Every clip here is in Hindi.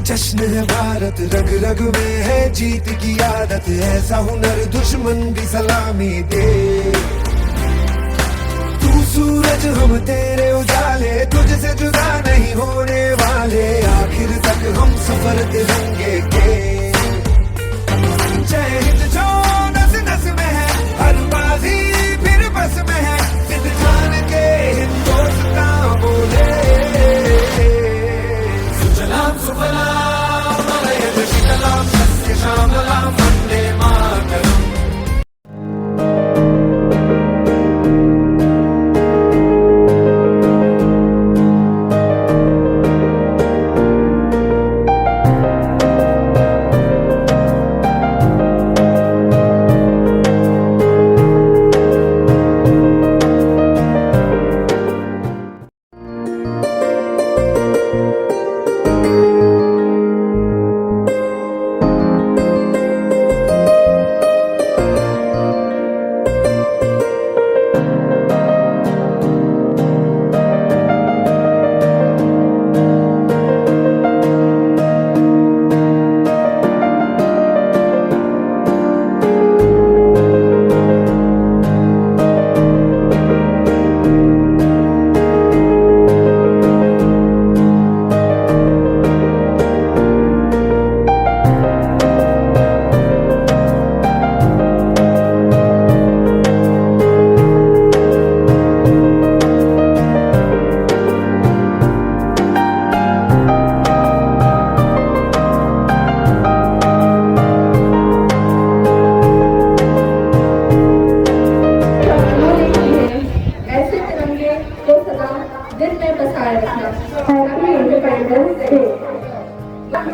जश्न है भारत, रग रग में है जीत की आदत, ऐसा हुनर दुश्मन भी सलामी दे। तू सूरज हम तेरे उजाले, तुझसे जुदा नहीं होने वाले, आखिर तक हम सफर तिरंगे के। जय हिंद जो नस नस में है, हर बाजी फिर बस में है, सिद्ध जान के हिंदुस्तान बोले। सुजलाम सुफलाम मलयज शीतलाम सस्य श्यामलाम Vande Mataram.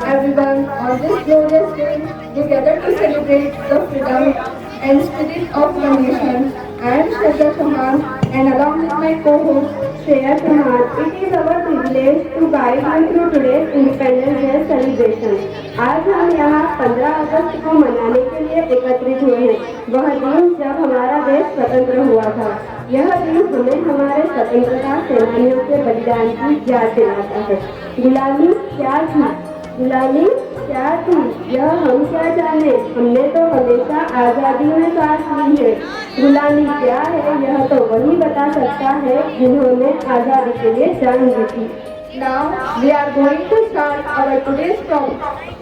Everyone, on this glorious day, we gather to celebrate the freedom and spirit of the nation. I am Shraddha Chauhan, and along with my co-host Shreya Chauhan, it is our privilege to guide you through today's Independence Day celebration. आज हम यहाँ 15 अगस्त को मनाने के लिए एकत्रित हुए हैं। वह दिन जब हमारा देश स्वतंत्र हुआ था। यह दिन हमें हमारे स्वतंत्रता सेनानियों के बलिदान की याद दिलाता है। गुलामी क्या थी? गुलामी क्या थी यह हम क्या जाने, हमने तो हमेशा आजादी में सांस ली है। गुलामी क्या है यह तो वही बता सकता है जिन्होंने आजादी के लिए जान दी थी। Now we are going to start our today's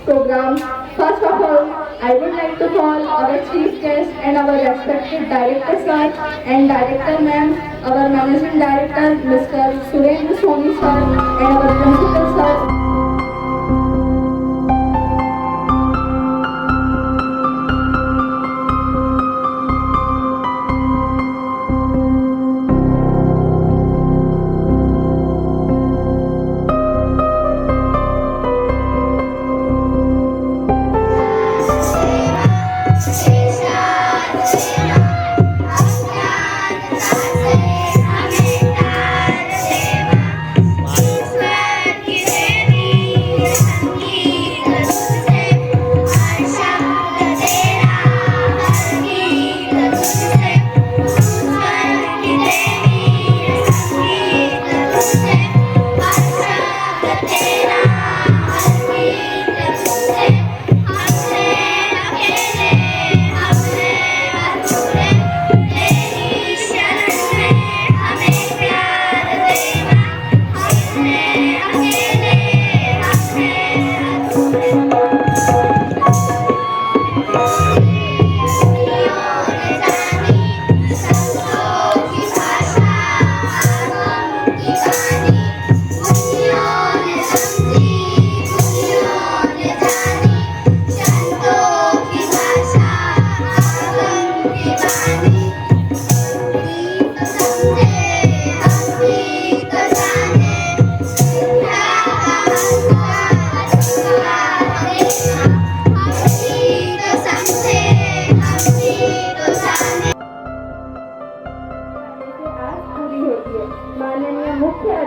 program. First of all, I would like to call our chief guest and our respected director sir and director ma'am, our managing director Mr. Surendra Soni sir and our principal sir. Thank you.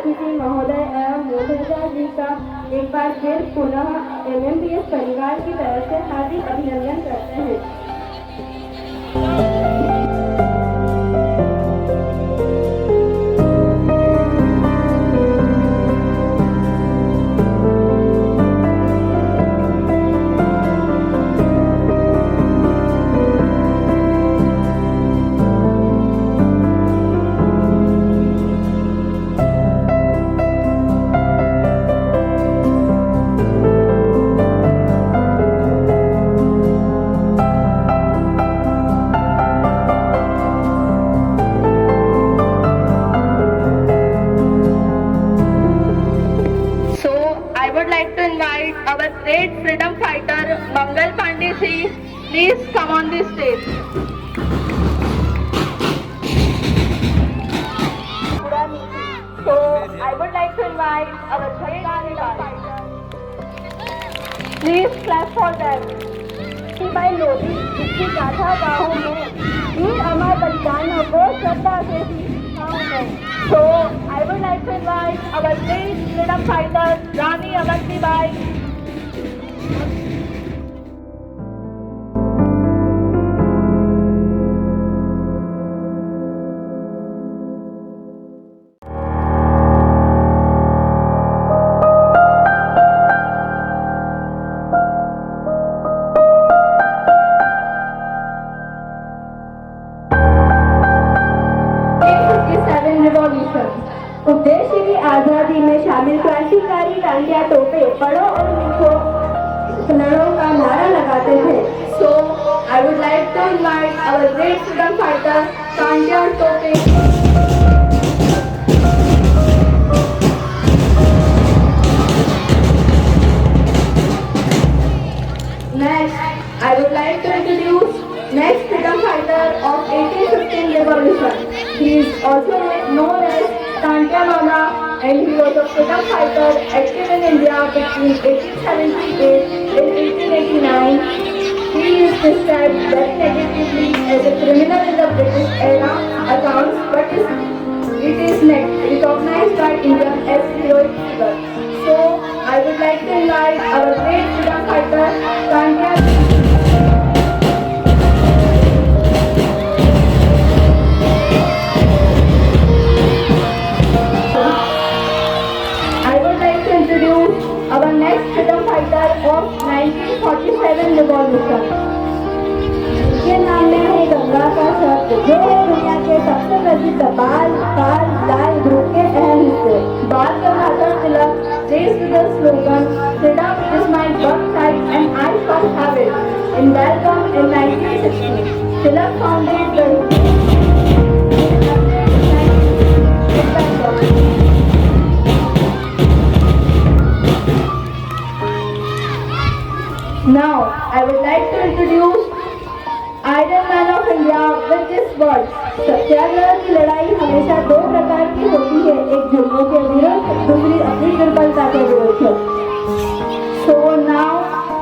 राष्ट्रपति जी महोदय एवं मोदीजा जी का एक बार फिर पुनः MMBS परिवार की तरफ से हार्दिक अभिनंदन करते हैं। I would like to invite our great freedom fighter Mangal Pandey ji. Please come on the stage. So I would like to invite our great freedom fighter. Please clap for them. भाई लोधी जिसकी गाथा बाहों में वीर अमर बलिदानों को श्रद्धा से So I would like to invite our great freedom fighter Rani Avantibai. उद्देश्य की आजादी में शामिल क्रांतिकारी टांटिया टोपे पढ़ो और लिखो लड़ो का नारा लगाते थे। So I would like to invite our great freedom fighter Tantia Tope. Next, I would like to introduce next freedom fighter of 1815 revolution. He is also known as Tantia Mama, and he was a freedom fighter active in India between 1878 and 1889. He is described very negatively as a criminal in the British era accounts, but it is recognized by India as a heroic figure. So, I would like to invite our great freedom fighter, Tantia. Our next freedom fighter of 1947 revolution. इसके नाम में है गंगा का शब्द, जो है दुनिया के सबसे प्रसिद्ध बाल लाल ग्रुप के अहम हिस्से। बाल Gangadhar Tilak raised the slogan "Freedom is my birthright and I shall have it" in Belgaum in 1960. Tilak founded the Now, I would like to introduce Iron Man of India with this word. सत्याग्रह की लड़ाई हमेशा दो प्रकार की होती है, एक जुर्मों के विरुद्ध, दूसरी अपनी दुर्बलता के विरुद्ध. So now,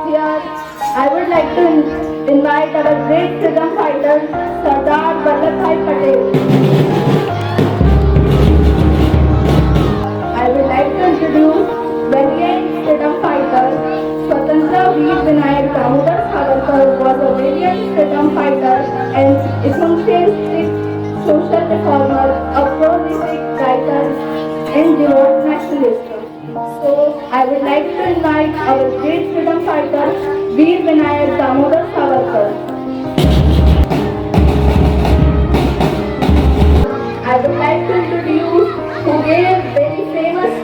here, I would like to invite our great freedom fighter, Sardar Vallabhbhai Patel. I would like to introduce valiant freedom fighter, Swatantra Veer Vinayak Damodar Savarkar was a valiant freedom fighter and enthusiastic social reformer, a prolific writer and devout nationalist. So, I would like to invite our great freedom fighter, Veer Vinayak Damodar Savarkar. I would like to introduce who gave very famous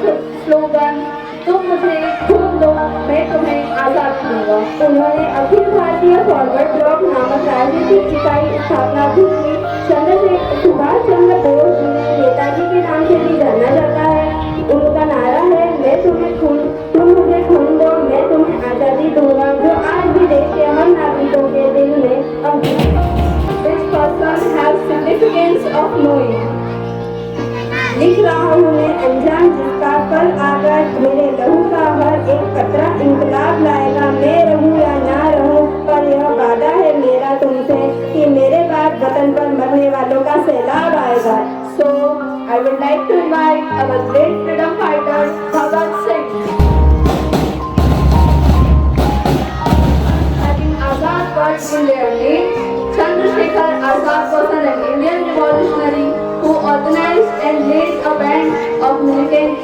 slogan, तुम मुझे खून दो मैं तुम्हें आजाद दूंगा. उन्होंने अखिल भारतीय फॉरवर्ड ब्लॉक नामक राजनीतिक इकाई की स्थापना की. सुभाष चंद्र बोस जिन्हें नेताजी के नाम से भी जाना जाता है, उनका नारा है मैं तुम्हें तुम मुझे खून दो मैं तुम्हें आजादी दूंगा, जो आज भी देश के हर नागरिकों के दिल में अंकित है. This person has significance of knowing. लिख रहा हूँ मैं अनजान जिसका कल आगाज मेरे लहू का हर एक कतरा इंकलाब लाएगा. मैं रहूँ या ना रहूँ पर यह वादा है मेरा तुमसे कि मेरे बाद वतन पर मरने वालों का सैलाब आएगा. So I would like to invite our great freedom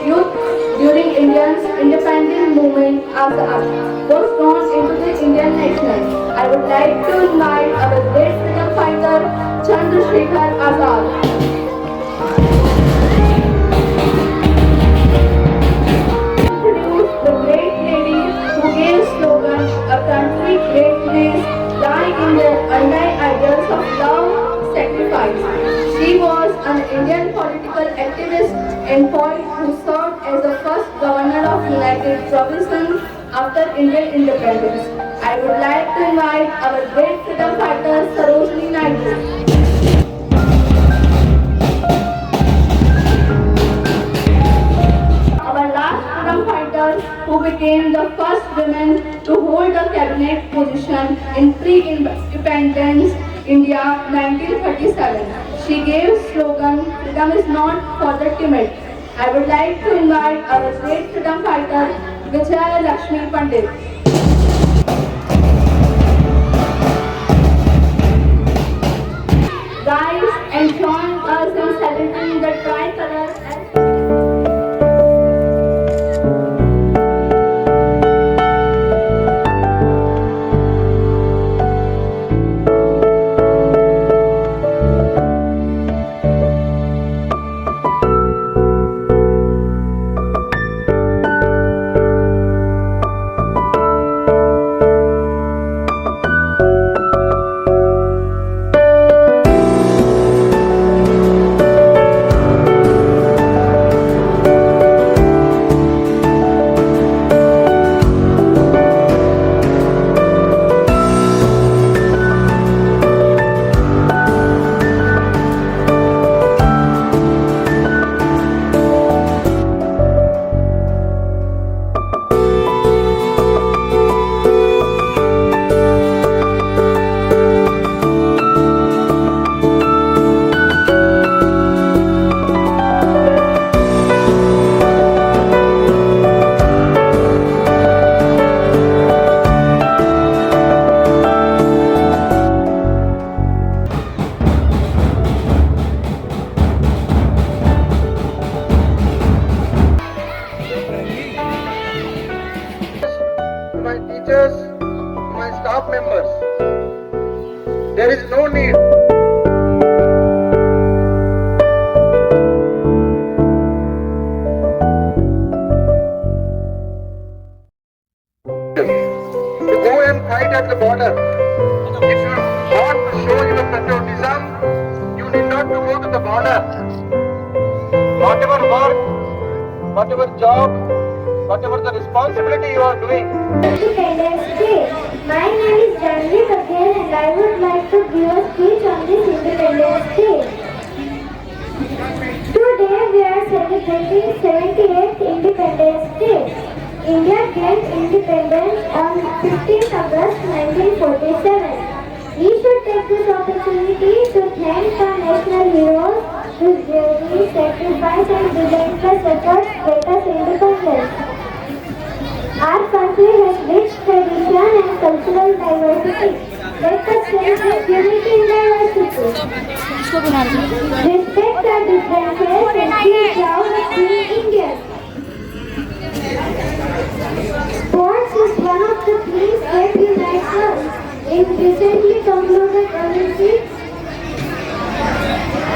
youth during India's independent movement Azad was drawn into the Indian nation. I would like to invite our great freedom fighter Chandrasekhar Azad. Introduce the great lady who gave slogan "A country greatness lie in their undying ideals of love, sacrifice." She was an Indian political activist and poet who served as the first governor of United Provinces after Indian independence. I would like to invite our great freedom fighter Sarojini Naidu. Our last freedom fighter who became the first woman to hold a cabinet position in pre-independence India 1937. She gave slogan "Freedom is not for the timid." I would like to invite our great freedom fighter Vijaya Lakshmi Pandit. Rise and join us in celebrating the tricolor. my teachers, my staff members. There is no need. To go and fight at the border. If you want to show your patriotism, you need not to go to the border. Whatever work, whatever job, whatever the responsibility you are doing. Independence Day. My name is Janvi Patel and I would like to give a speech on this Independence Day. Today we are celebrating 78th Independence Day. India gained independence on 15th August 1947. We should take this opportunity to thank our national heroes whose bravery, sacrifice and relentless efforts get us independence. Our country has rich tradition and cultural diversity. Let us celebrate unity in diversity. Respect our differences and feel proud of being Indian. Sports is one of the things that unites us. In recently concluded Olympics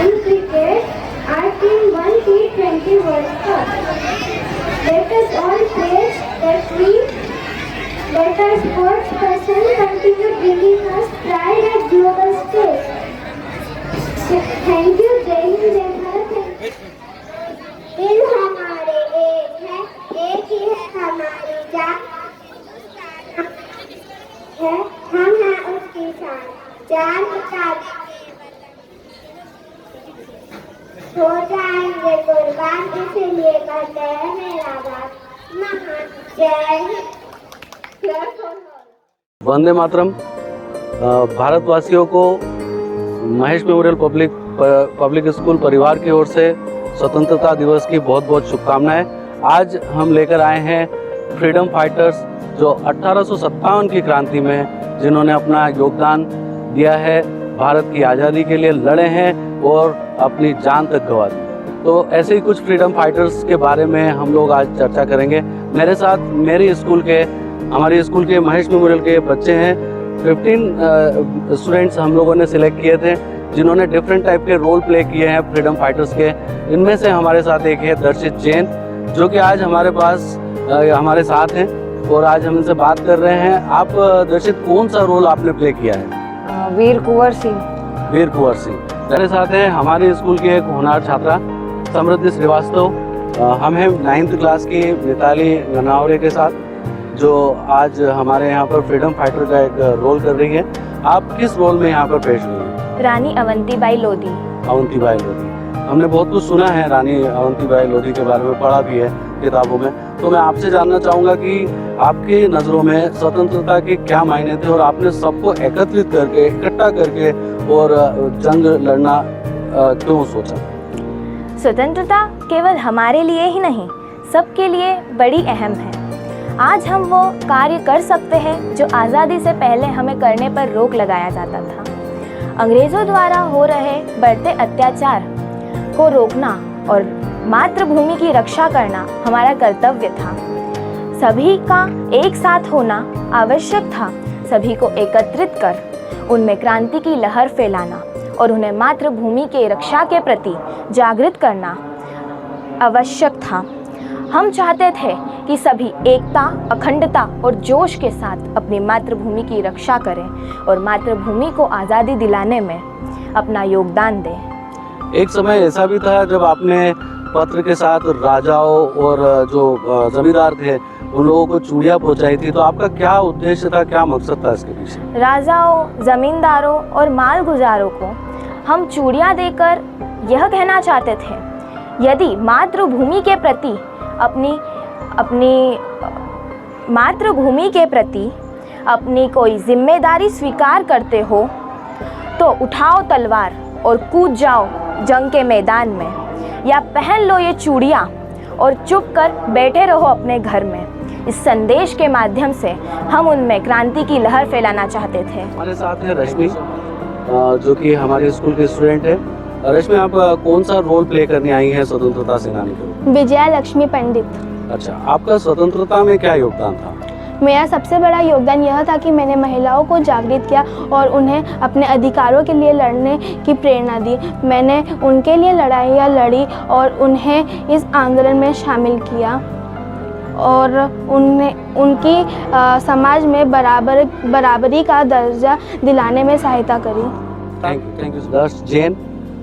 in cricket, our team won T20 World Cup. Let us all pray that let our sports person continue bringing us pride at global stage. Thank you, Jai Hind, Jai Bharat. दिल हमारे एक है, एक ही है हमारी जान है, हम हैं उसकी शान, जान बचा हो जाएंगे कुर्बान, इसलिए कहते हैं मेरा बाप महान जय हिंद। वंदे मातरम। भारतवासियों को महेश मेमोरियल पब्लिक स्कूल परिवार की ओर से स्वतंत्रता दिवस की बहुत बहुत शुभकामनाएं। आज हम लेकर आए हैं फ्रीडम फाइटर्स जो 1857 की क्रांति में जिन्होंने अपना योगदान दिया है, भारत की आज़ादी के लिए लड़े हैं और अपनी जान तक गंवा दी। तो ऐसे ही कुछ फ्रीडम फाइटर्स के बारे में हम लोग आज चर्चा करेंगे। मेरे साथ हमारे स्कूल के महेश मेमोरियल के बच्चे हैं। 15 स्टूडेंट्स हम लोगों ने सिलेक्ट किए थे जिन्होंने डिफरेंट टाइप के रोल प्ले किए हैं फ्रीडम फाइटर्स के। इनमें से हमारे साथ एक है दर्शित जैन, जो कि आज हमारे साथ हैं और आज हम इनसे बात कर रहे हैं। आप दर्शित, कौन सा रोल आपने प्ले किया है? वीर कुंवर सिंह। वीर कुंवर सिंह। मेरे साथ हैं हमारे स्कूल की एक होनहार छात्रा समृद्धि श्रीवास्तव। हम हैं 9th क्लास की मिताली गनावरे के साथ, जो आज हमारे यहाँ पर फ्रीडम फाइटर का एक रोल कर रही है। आप किस रोल में यहाँ पर पेश हुई हैं? रानी अवंतीबाई लोधी। अवंतीबाई लोधी। हमने बहुत कुछ सुना है रानी अवंतीबाई लोधी के बारे में, पढ़ा भी है किताबों में। तो मैं आपसे जानना चाहूँगा कि आपकी नज़रों में स्वतंत्रता के क्या मायने थे और आपने सबको एकत्रित करके, इकट्ठा करके और जंग लड़ना क्यों सोचा? स्वतंत्रता केवल हमारे लिए ही नहीं, सबके लिए बड़ी अहम है। आज हम वो कार्य कर सकते हैं जो आज़ादी से पहले हमें करने पर रोक लगाया जाता था। अंग्रेज़ों द्वारा हो रहे बढ़ते अत्याचार को रोकना और मातृभूमि की रक्षा करना हमारा कर्तव्य था। सभी का एक साथ होना आवश्यक था। सभी को एकत्रित कर उनमें क्रांति की लहर फैलाना और उन्हें मातृभूमि के रक्षा के प्रति जागृत करना आवश्यक था। हम चाहते थे कि सभी एकता, अखंडता और जोश के साथ अपनी मातृभूमि की रक्षा करें और मातृभूमि को आज़ादी दिलाने में अपना योगदान दें। एक समय ऐसा भी था जब आपने पत्र के साथ राजाओं और जो जमींदार थे उन लोगों को चूड़ियाँ पहुँचाई थी, तो आपका क्या उद्देश्य था, क्या मकसद था इसके पीछे? राजाओं, जमींदारों और माल गुजारों को हम चूड़ियाँ देकर यह कहना चाहते थे, यदि मातृभूमि के प्रति अपनी कोई जिम्मेदारी स्वीकार करते हो तो उठाओ तलवार और कूद जाओ जंग के मैदान में, या पहन लो ये चूड़ियाँ और चुप कर बैठे रहो अपने घर में। इस संदेश के माध्यम से हम उनमें क्रांति की लहर फैलाना चाहते थे। हमारे साथ है रश्मि, जो कि हमारे स्कूल के स्टूडेंट है। रश्मि, आप कौन सा रोल प्ले करने आई हैं स्वतंत्रता सेनानी को? विजया लक्ष्मी पंडित। अच्छा, आपका स्वतंत्रता में क्या योगदान था? मेरा सबसे बड़ा योगदान यह था कि मैंने महिलाओं को जागृत किया और उन्हें अपने अधिकारों के लिए लड़ने की प्रेरणा दी। मैंने उनके लिए लड़ाइयाँ लड़ी और उन्हें इस आंदोलन में शामिल किया और उनकी समाज में बराबरी का दर्जा दिलाने में सहायता करी। Thank you. दर्श जैन,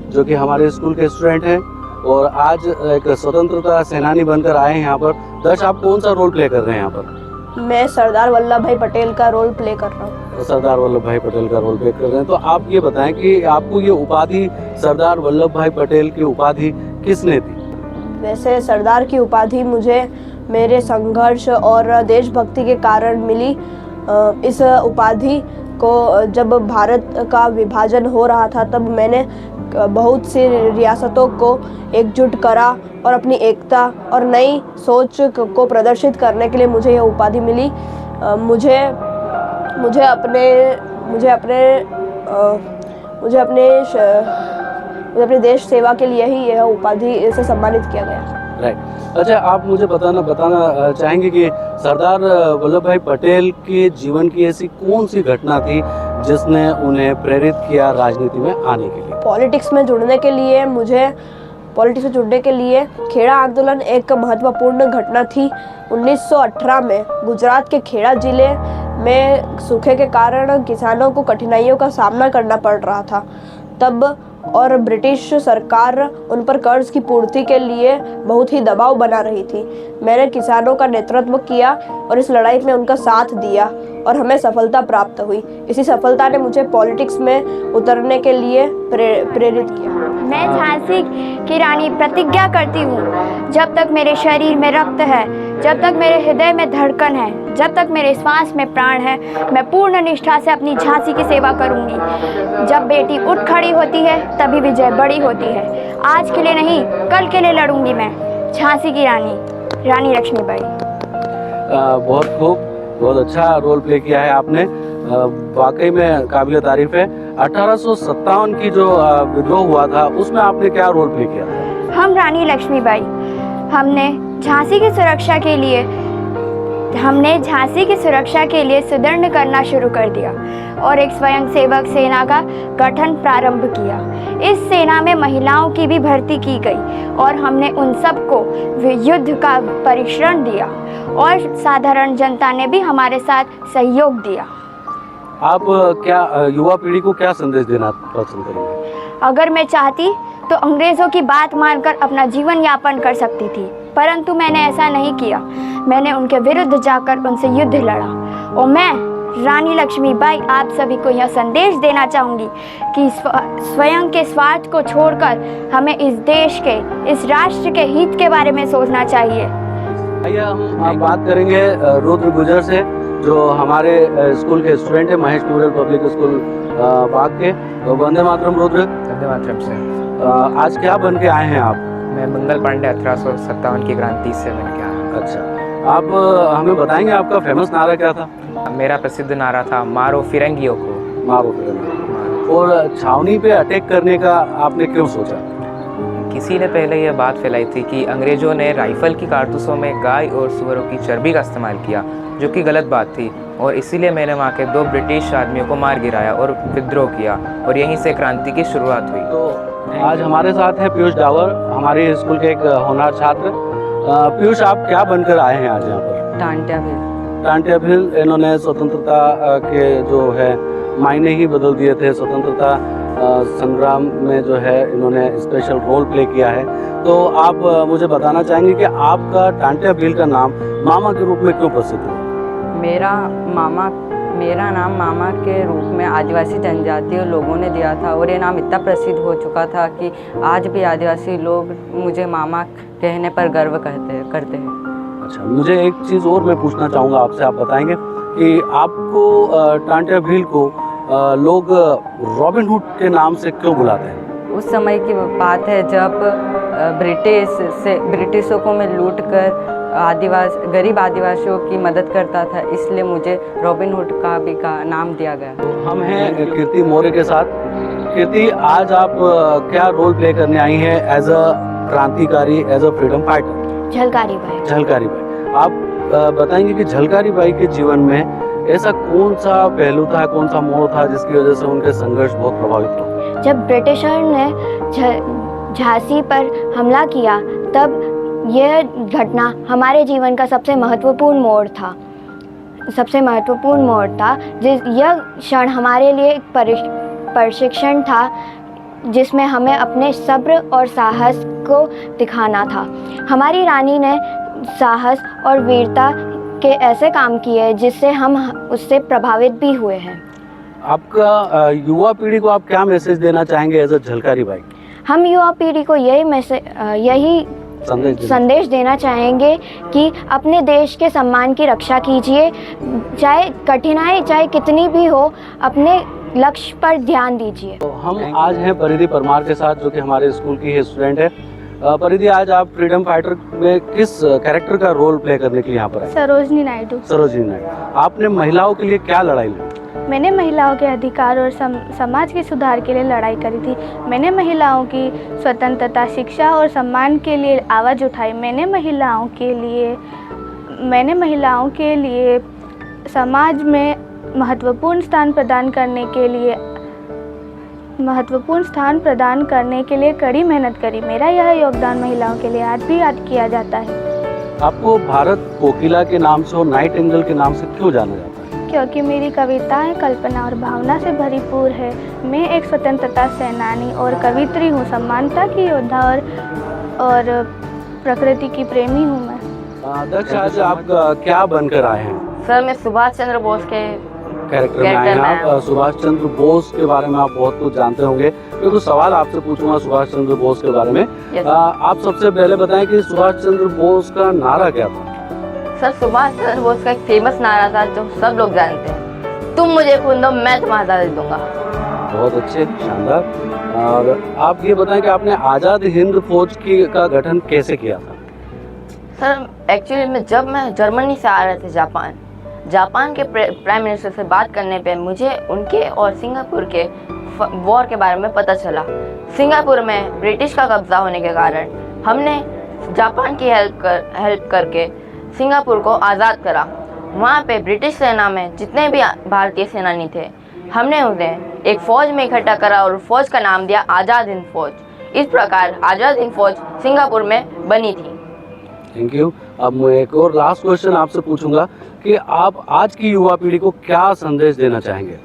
जो कि हमारे स्कूल के स्टूडेंट हैं और आज एक स्वतंत्रता सेनानी बनकर आए हैं यहाँ पर। दर्श, आप कौन सा रोल प्ले कर रहे हैं यहाँ पर? मैं सरदार वल्लभ भाई पटेल का रोल प्ले कर रहा हूँ। सरदार वल्लभ भाई पटेल का रोल प्ले कर रहे हैं, तो आप ये बताएं कि आपको ये उपाधि, सरदार वल्लभ भाई पटेल की उपाधि किसने दी? वैसे सरदार की उपाधि मुझे मेरे संघर्ष और देशभक्ति के कारण मिली। इस उपाधि को जब भारत का विभाजन हो रहा था तब मैंने बहुत सी रियासतों को एकजुट करा और अपनी एकता और नई सोच को प्रदर्शित करने के लिए मुझे यह उपाधि मिली। मुझे अपने देश सेवा के लिए ही यह उपाधि से सम्मानित किया गया। राइट। अच्छा, आप मुझे बताना चाहेंगे कि सरदार वल्लभ भाई पटेल के जीवन की ऐसी कौन सी घटना थी जिसने उन्हें प्रेरित किया राजनीति में आने के लिए? पॉलिटिक्स में जुड़ने के लिए खेड़ा आंदोलन एक महत्वपूर्ण घटना थी। 1918 में गुजरात के खेड़ा जिले में सूखे के कारण किसानों को कठिनाइयों का सामना करना पड़ रहा था तब, और ब्रिटिश सरकार उन पर कर्ज की पूर्ति के लिए बहुत ही दबाव बना रही थी। मैंने किसानों का नेतृत्व किया और इस लड़ाई में उनका साथ दिया और हमें सफलता प्राप्त हुई। इसी सफलता ने मुझे पॉलिटिक्स में उतरने के लिए प्रेरित किया। मैं झांसी की रानी प्रतिज्ञा करती हूँ, जब तक मेरे शरीर में रक्त है, जब तक मेरे हृदय में धड़कन है, जब तक मेरे श्वास में प्राण है, मैं पूर्ण निष्ठा से अपनी झांसी की सेवा करूँगी। जब बेटी उठ खड़ी होती है तभी विजय बड़ी होती है। आज के लिए नहीं, कल के लिए लड़ूंगी मैं। झांसी की रानी लक्ष्मीबाई। बहुत खूब, बहुत अच्छा रोल प्ले किया है आपने, वाकई में काबिल तारीफ है। 1857 की जो विद्रोह हुआ था उसमें आपने क्या रोल प्ले किया था? हम रानी लक्ष्मीबाई हमने झांसी की सुरक्षा के लिए सुदृढ़ करना शुरू कर दिया और एक स्वयंसेवक सेना का गठन प्रारंभ किया। इस सेना में महिलाओं की भी भर्ती की गई और हमने उन सबको युद्ध का परिश्रम दिया और साधारण जनता ने भी हमारे साथ सहयोग दिया। आप क्या युवा पीढ़ी को क्या संदेश देना पसंद करेंगे? अगर मैं चाहती तो अंग्रेज़ों की बात मानकर अपना जीवन यापन कर सकती थी, परंतु मैंने ऐसा नहीं किया। मैंने उनके विरुद्ध जाकर उनसे युद्ध लड़ा और मैं रानी लक्ष्मीबाई आप सभी को यह संदेश देना चाहूँगी कि स्वयं के स्वार्थ को छोड़कर हमें इस देश के, इस राष्ट्र के हित के बारे में सोचना चाहिए। आइए हम बात करेंगे रुद्र गुजर से, जो हमारे स्कूल के स्टूडेंट है, महेश मेमोरियल पब्लिक स्कूल बाग के। तो वंदे मातरम रुद्र। वंदे मातरम से। आज क्या बन के आए हैं आप? मैं मंगल पांडे 1857 की क्रांति से बन के आया। अच्छा, आप हमें बताएंगे आपका फेमस नारा क्या था? मेरा प्रसिद्ध नारा था मारो फिरंगियों को। मारो फिरंगी। और छावनी पे अटैक करने का आपने क्यों सोचा? किसी ने पहले यह बात फैलाई थी कि अंग्रेजों ने राइफल की कारतूसों में गाय और सुअरों की चर्बी का इस्तेमाल किया, जो कि गलत बात थी, और इसीलिए मैंने वहाँ के 2 ब्रिटिश आदमियों को मार गिराया और विद्रोह किया और यहीं से क्रांति की शुरुआत हुई। तो आज हमारे साथ है पीयूष डावर, हमारे स्कूल के एक होनहार छात्र। पीयूष, आप क्या बनकर आए हैं आज यहाँ पर? टांटिया भील। टांटिया भील, इन्होंने स्वतंत्रता के जो है मायने ही बदल दिए थे। स्वतंत्रता संग्राम में जो है इन्होंने स्पेशल रोल प्ले किया है। तो आप मुझे बताना चाहेंगे कि आपका टांटिया भील का नाम मामा के रूप में क्यों प्रसिद्ध है? मेरा नाम मामा के रूप में आदिवासी जनजातीय लोगों ने दिया था और ये नाम इतना प्रसिद्ध हो चुका था कि आज भी आदिवासी लोग मुझे मामा कहने पर गर्व करते हैं। अच्छा, मुझे एक चीज़ और मैं पूछना चाहूँगा आपसे, आप बताएंगे कि आपको टांटिया भील को लोग रॉबिन हुड के नाम से क्यों बुलाते हैं? उस समय की बात है जब ब्रिटिशों को मैं लूट कर गरीब आदिवासियों की मदद करता था, इसलिए मुझे रॉबिन हुड का नाम दिया गया। तो हम हैं कीर्ति मौर्य के साथ। कीर्ति, आज आप क्या रोल प्ले करने आई हैं एज अ क्रांतिकारी, as a freedom fighter? Jhalkari Bai. Jhalkari Bai, आप बताएंगे कि झलकारी बाई के जीवन में ऐसा कौन सा पहलू था, कौन सा मोड़ था जिसकी वजह से उनके संघर्ष बहुत प्रभावित हुआ? जब ब्रिटिशर ने झांसी पर हमला किया तब यह घटना हमारे जीवन का सबसे महत्वपूर्ण मोड़ था। यह क्षण हमारे लिए एक प्रशिक्षण था जिसमें हमें अपने सब्र और साहस को दिखाना था। हमारी रानी ने साहस और वीरता के ऐसे काम किए जिससे हम उससे प्रभावित भी हुए हैं। आपका युवा पीढ़ी को आप क्या मैसेज देना चाहेंगे एज अ झलकारी बाई? हम युवा पीढ़ी को यही संदेश देना चाहेंगे कि अपने देश के सम्मान की रक्षा कीजिए, चाहे कठिनाई चाहे कितनी भी हो, अपने लक्ष्य पर ध्यान दीजिए। तो हम आज हैं परिधि परमार के साथ, जो कि हमारे स्कूल की ही स्टूडेंट है। परिधि, आज आप फ्रीडम फाइटर में किस कैरेक्टर का रोल प्ले करने के लिए यहाँ पर आए? सरोजनी नायडू। सरोजनी नायडू, आपने महिलाओं के लिए क्या लड़ाई लड़ी? मैंने महिलाओं के अधिकार और समाज के सुधार के लिए लड़ाई करी थी। मैंने महिलाओं की स्वतंत्रता, शिक्षा और सम्मान के लिए आवाज़ उठाई। मैंने महिलाओं के लिए समाज में महत्वपूर्ण स्थान प्रदान करने के लिए कड़ी मेहनत करी। मेरा यह योगदान महिलाओं के लिए आज भी याद किया जाता है। आपको भारत कोकिला के नाम से और नाइट एंजल के नाम से क्यों जाना जाता है? क्योंकि मेरी कविताएं कल्पना और भावना से भरपूर है। मैं एक स्वतंत्रता सेनानी और कवित्री हूँ, समानता की योद्धा और प्रकृति की प्रेमी हूँ मैं। दक्ष, आज आप क्या बनकर आए हैं? सर, मैं सुभाष चंद्र बोस के कैरेक्टर में आए हैं आप। सुभाष चंद्र बोस के बारे में आप बहुत कुछ जानते होंगे। मैं कुछ सवाल आपसे पूछूंगा सुभाष चंद्र बोस के बारे में। आप सबसे पहले बताएं कि सुभाष चंद्र बोस का नारा क्या था? सर, सुभाष चंद्र बोस का एक फेमस नारा था जो सब लोग जानते हैं, तुम मुझे खून दो मैं तुम्हें आज़ादी दूंगा। बहुत अच्छे, शानदार। और आप ये बताएं कि आपने आज़ाद हिंद फौज का गठन कैसे किया था? सर, एक्चुअली में जब मैं जर्मनी से आ रहे थे जापान के प्राइम मिनिस्टर से बात करने पे मुझे उनके और सिंगापुर के वॉर के बारे में पता चला। सिंगापुर में ब्रिटिश का कब्जा होने के कारण हमने जापान की हेल्प करके सिंगापुर को आज़ाद करा। वहाँ पे ब्रिटिश सेना में जितने भी भारतीय सेनानी थे, हमने उन्हें एक फ़ौज में इकट्ठा करा और फौज का नाम दिया आज़ाद हिंद फौज। इस प्रकार आज़ाद हिंद फौज सिंगापुर में बनी थी। Thank you. अब मैं एक और लास्ट क्वेश्चन आपसे पूछूंगा कि आप आज की युवा पीढ़ी को क्या संदेश देना चाहेंगे?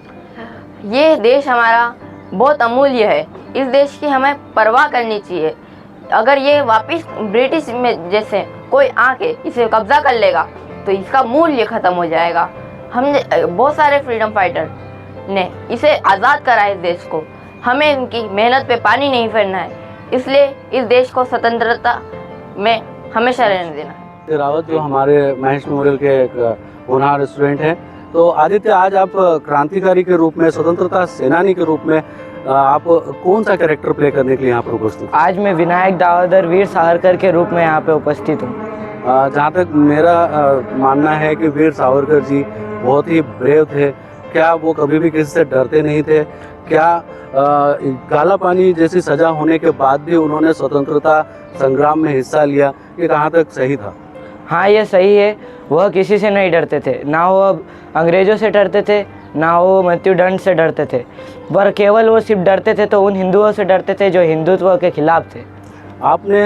ये देश हमारा बहुत अमूल्य है, इस देश की हमें परवाह करनी चाहिए। अगर ये वापस ब्रिटिश में जैसे कोई आके इसे कब्जा कर लेगा तो इसका मूल्य ख़त्म हो जाएगा। हमने बहुत सारे फ्रीडम फाइटर ने इसे आज़ाद करा है इस देश को। हमें इनकी मेहनत पे पानी नहीं फेरना है, इसलिए इस देश को स्वतंत्रता में हमेशा रहने देना। रावत जो हमारे महेश मेमोरियल के एक होनहार स्टूडेंट हैं, तो आदित्य आज आप क्रांतिकारी के रूप में, स्वतंत्रता सेनानी के रूप में आप कौन सा कैरेक्टर प्ले करने के लिए यहाँ पर उपस्थित? आज मैं विनायक दामोदर वीर सावरकर के रूप में यहाँ पे उपस्थित हूँ। जहाँ तक मेरा मानना है कि वीर सावरकर जी बहुत ही ब्रेव थे। क्या वो कभी भी किसी से डरते नहीं थे? क्या काला पानी जैसी सजा होने के बाद भी उन्होंने स्वतंत्रता संग्राम में हिस्सा लिया? ये कहाँ तक सही था? हाँ, ये सही है। वह किसी से नहीं डरते थे, ना वो अंग्रेज़ों से डरते थे, ना वो मृत्युदंड से डरते थे, पर केवल वो सिर्फ डरते थे तो उन हिंदुओं से डरते थे जो हिंदुत्व के खिलाफ थे। आपने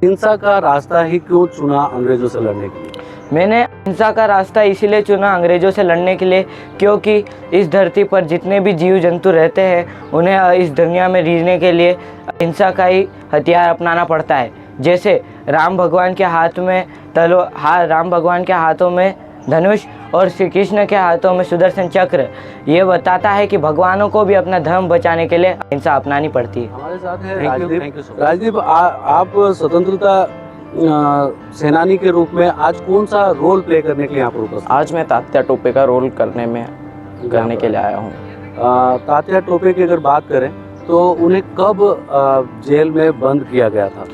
हिंसा का रास्ता ही क्यों चुना अंग्रेज़ों से लड़ने के लिए? मैंने हिंसा का रास्ता इसीलिए चुना अंग्रेज़ों से लड़ने के लिए क्योंकि इस धरती पर जितने भी जीव जंतु रहते हैं उन्हें इस दुनिया में जीने के लिए हिंसा का ही हथियार अपनाना पड़ता है। जैसे राम भगवान के हाथ में राम भगवान के हाथों में धनुष और श्री कृष्ण के हाथों में सुदर्शन चक्र। ये बताता है कि भगवानों को भी अपना धर्म बचाने के लिए हिंसा अपनानी पड़ती है। हमारे साथ है राजदीप। आप स्वतंत्रता सेनानी के रूप में आज कौन सा रोल प्ले करने के लिए यहाँ पर उपस्थित? आज मैं तात्या टोपे का रोल करने के लिए आया हूँ। तात्या टोपे की अगर बात करें तो उन्हें कब जेल में बंद किया गया था?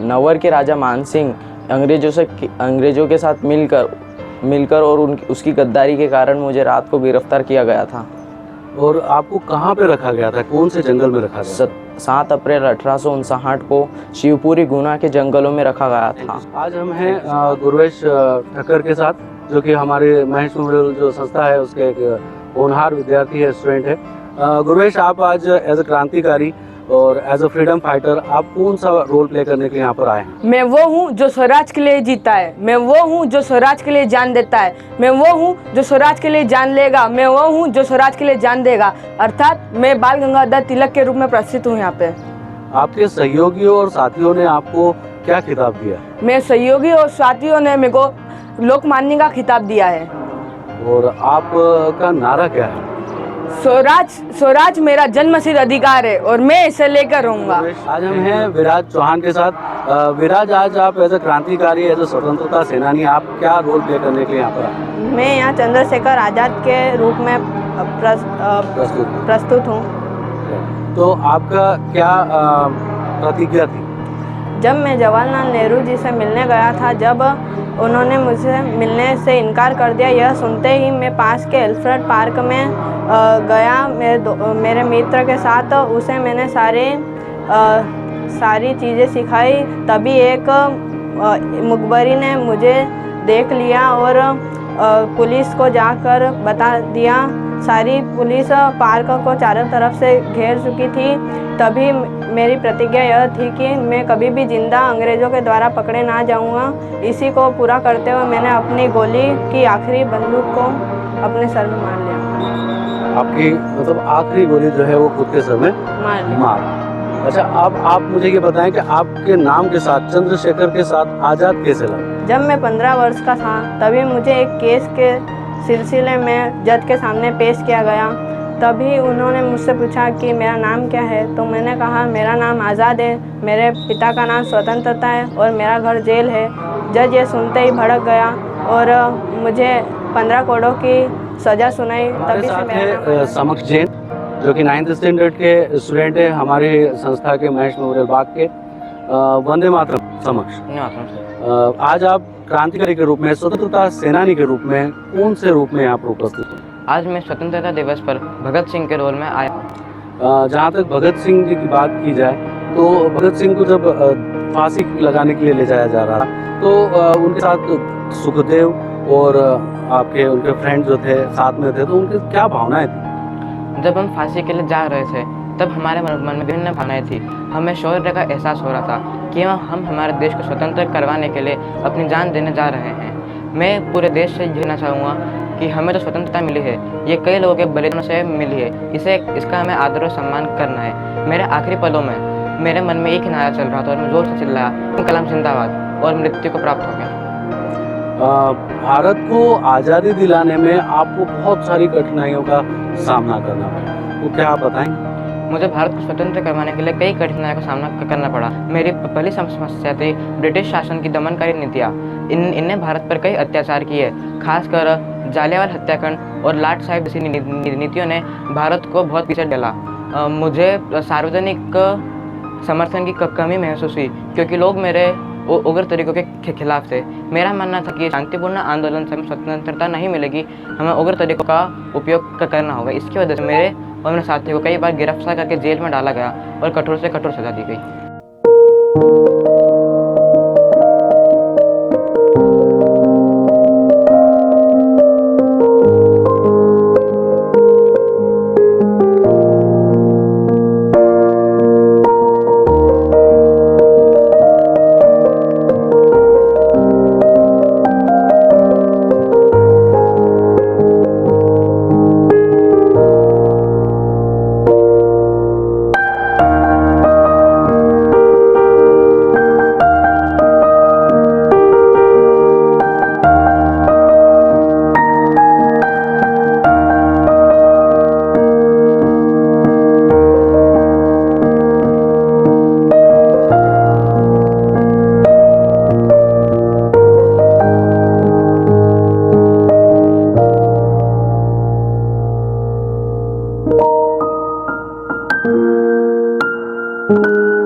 नवर के राजा मानसिंह अंग्रेज़ों के साथ मिलकर और उसकी गद्दारी के कारण मुझे रात को गिरफ्तार किया गया था। और आपको कहाँ पे रखा गया था? कौन से जंगल में रखा गया? 7 अप्रैल 1859 को शिवपुरी गुना के जंगलों में रखा गया था। आज हम हैं गुरवेश ठक्कर के साथ, जो कि हमारे महेश मेमोरियल जो संस्था है उसके एक होनहार विद्यार्थी है, स्टूडेंट है। गुरवेश, आप आज एज अ क्रांतिकारी और एज अ फ्रीडम फाइटर आप कौन सा रोल प्ले करने के लिए यहाँ पर आए हैं? मैं वो हूँ जो स्वराज के लिए जीता है, मैं वो हूँ जो स्वराज के लिए जान देता है, मैं वो हूँ जो स्वराज के लिए जान लेगा, मैं वो हूँ जो स्वराज के लिए जान देगा। अर्थात मैं बाल गंगाधर तिलक के रूप में प्रस्तुत हूँ यहाँ पे। आपके सहयोगियों और साथियों ने आपको क्या खिताब दिया? मेरे सहयोगी और साथियों ने मेरे को लोकमान्य का खिताब दिया है। और आपका नारा क्या है? स्वराज मेरा जन्मसिद्ध अधिकार है और मैं इसे लेकर रहूंगा। आज हम हैं विराज चौहान के साथ। विराज, आज आप एज अ क्रांतिकारी, एज अ स्वतंत्रता सेनानी, आप क्या रोल प्ले करने के लिए यहाँ पर आए? मैं यहाँ चंद्रशेखर आजाद के रूप में प्रस्तुत हूँ। तो आपका क्या प्रतिज्ञा थी? जब मैं जवाहरलाल नेहरू जी से मिलने गया था, जब उन्होंने मुझसे मिलने से इनकार कर दिया, यह सुनते ही मैं पास के एल्फ्रेड पार्क में गया मेरे मित्र के साथ। उसे मैंने सारी चीज़ें सिखाई। तभी एक मुखबरी ने मुझे देख लिया और पुलिस को जाकर बता दिया। सारी पुलिस पार्क को चारों तरफ से घेर चुकी थी। तभी मेरी प्रतिज्ञा यह थी कि मैं कभी भी जिंदा अंग्रेज़ों के द्वारा पकड़े ना जाऊंगा। इसी को पूरा करते हुए मैंने अपनी गोली की आखिरी बंदूक को अपने सर में मार लिया। आपकी मतलब आखिरी गोली जो है वो खुद के सर में मार। अच्छा, अब आप मुझे ये बताएं कि आपके नाम के साथ, चंद्रशेखर के साथ आज़ाद कैसे लगा? जब मैं 15 वर्ष का था तभी मुझे एक केस के सिलसिले में जज के सामने पेश किया गया। तभी उन्होंने मुझसे पूछा कि मेरा नाम क्या है, तो मैंने कहा मेरा नाम आज़ाद है, मेरे पिता का नाम स्वतंत्रता है और मेरा घर जेल है। जज ये सुनते ही भड़क गया और मुझे 15 करोड़ की सज़ा सुनाई। तभी से मेरा समक्ष जैन, जो कि 9th स्टैंडर्ड के स्टूडेंट है हमारी संस्था के महेश मेमोरियल बाग के। वंदे मातरम समक्ष। आज आप क्रांतिकारी के रूप में, स्वतंत्रता सेनानी के रूप में कौन से रूप में यहाँ पर उपस्थित हैं? आज मैं स्वतंत्रता दिवस पर भगत सिंह के रोल में आया हूँ। जहाँ तक भगत सिंह जी की बात की जाए तो भगत सिंह को जब फांसी लगाने के लिए ले जाया जा रहा तो उनके साथ सुखदेव और उनके फ्रेंड जो थे साथ में थे, तो उनकी क्या भावनाएं थी? जब हम फांसी के लिए जा रहे थे तब हमारे मन में विभिन्न भावनाएं थी। हमें शौर्य का एहसास हो रहा था कि हम हमारे देश को स्वतंत्र करवाने के लिए अपनी जान देने जा रहे हैं। मैं पूरे देश से कहना चाहूँगा कि हमें जो स्वतंत्रता मिली है ये कई लोगों के बलिदानों से मिली है। इसका हमें आदर और सम्मान करना है। मेरे आखिरी पलों में मेरे मन में एक ही नारा चल रहा था और मैं जोर से चिल्लाया, कलाम जिंदाबाद, और मृत्यु को प्राप्त हो गया। भारत को आज़ादी दिलाने में आपको बहुत सारी कठिनाइयों का सामना करना पड़ा, तो क्या आप बताएंगे? मुझे भारत को स्वतंत्र करवाने के लिए कई कठिनाइयों का सामना करना पड़ा। मेरी पहली समस्या थी ब्रिटिश शासन की दमनकारी नीतियाँ। इनने भारत पर कई अत्याचार किए, खासकर जालियांवाला हत्याकांड और लाट साहब जैसी नीतियों ने भारत को बहुत पीछे डाला। मुझे सार्वजनिक समर्थन की कमी महसूस हुई क्योंकि लोग मेरे उग्र तरीकों के खिलाफ थे। मेरा मानना था कि शांतिपूर्ण आंदोलन से हमें स्वतंत्रता नहीं मिलेगी, हमें उग्र तरीकों का उपयोग करना होगा। इसकी वजह से मेरे और मेरे साथियों को कई बार गिरफ्तार करके जेल में डाला गया और कठोर से कठोर सजा दी गई। you